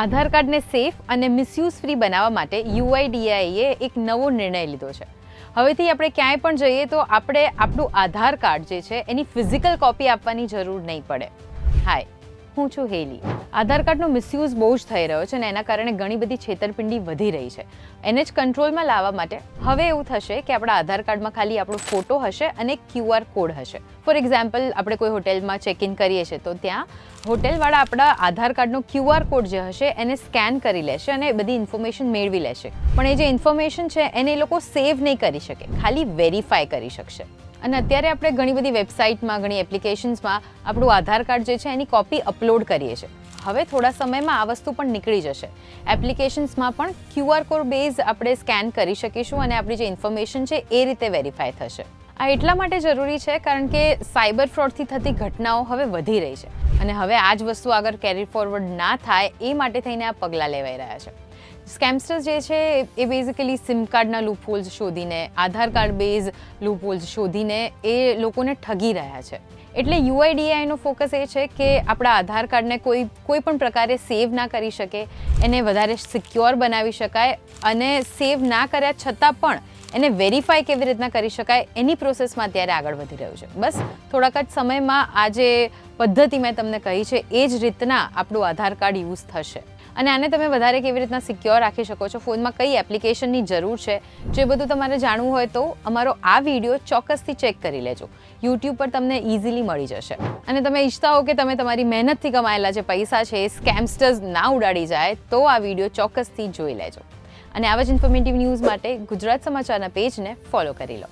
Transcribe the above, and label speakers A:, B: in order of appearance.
A: આધાર કાર્ડને સેફ અને misuse free બનાવવા માટે UIDAIએ એક નવો નિર્ણય લીધો છે. હવેથી આપણે ક્યાંય પણ જઈએ તો આપણે આપણું આધાર કાર્ડ જે છે એની ફિઝિકલ કોપી આપવાની જરૂર નહીં પડે. હાય, હું છું હેલી. આધાર કાર્ડનો મિસયુઝ બહુ જ થઈ રહ્યો છે અને એના કારણે ઘણી બધી છેતરપિંડી વધી રહી છે. એને જ કંટ્રોલમાં લાવવા માટે હવે એવું થશે કે આપણા આધાર કાર્ડમાં ખાલી આપણો ફોટો હશે અને QR કોડ હશે. ફોર એક્ઝામ્પલ, આપણે કોઈ હોટેલમાં ચેક ઇન કરીએ છીએ તો ત્યાં હોટેલવાળા આપણા આધાર કાર્ડનો QR કોડ જે હશે એને સ્કેન કરી લેશે અને બધી ઇન્ફોર્મેશન મેળવી લેશે. પણ એ જે ઇન્ફોર્મેશન છે એને એ લોકો સેવ નહીં કરી શકે, ખાલી વેરીફાઈ કરી શકશે. અને અત્યારે આપણે ઘણી બધી વેબસાઇટમાં, ઘણી એપ્લિકેશન્સમાં આપણું આધાર કાર્ડ જે છે એની કોપી અપલોડ કરીએ છીએ. હવે થોડા સમયમાં આ વસ્તુ પણ નીકળી જશે. એપ્લિકેશન્સમાં પણ QR કોડ બેઝ આપણે સ્કેન કરી શકીશું અને આપણી જે ઇન્ફોર્મેશન છે એ રીતે વેરીફાઈ થશે. આ એટલા માટે જરૂરી છે કારણ કે સાયબર ફ્રોડથી થતી ઘટનાઓ હવે વધી રહી છે અને હવે આ જ વસ્તુ આગળ કેરી ફોરવર્ડ ના થાય એ માટે થઈને આ પગલાં લેવાઈ રહ્યા છે. સ્કેમસ્ટર્સ જે છે એ બેઝિકલી સિમ કાર્ડના લૂપહોલ્સ શોધીને, આધાર કાર્ડ બેઝ લૂપહોલ્સ શોધીને એ લોકોને ઠગી રહ્યા છે. એટલે UIDAIનો ફોકસ એ છે કે આપણા આધાર કાર્ડને કોઈ પણ પ્રકારે સેવ ના કરી શકે, એને વધારે સિક્યોર બનાવી શકાય અને સેવ ના કર્યા છતાં પણ એને વેરીફાઈ કેવી રીતના કરી શકાય એની પ્રોસેસમાં અત્યારે આગળ વધી રહ્યું છે. બસ થોડાક જ સમયમાં આ જે પદ્ધતિ મેં તમને કહી છે એ જ રીતના આપણું આધાર કાર્ડ યુઝ થશે. અને આને તમે વધારે કેવી રીતના સિક્યોર રાખી શકો છો, ફોનમાં કઈ એપ્લિકેશનની જરૂર છે, જે બધું તમારે જાણવું હોય તો અમારો આ વિડીયો ચોક્કસથી ચેક કરી લેજો. YouTube પર તમને ઇઝીલી મળી જશે. અને તમે ઈચ્છતા હો કે તમે તમારી મહેનતથી કમાયેલા જે પૈસા છે એ સ્કેમસ્ટર્સ ના ઉડાડી જાય તો આ વિડીયો ચોક્કસથી જોઈ લેજો. અને આવા જ ઇન્ફોર્મેટિવ ન્યૂઝ માટે ગુજરાત સમાચારના પેજને ફોલો કરી લો.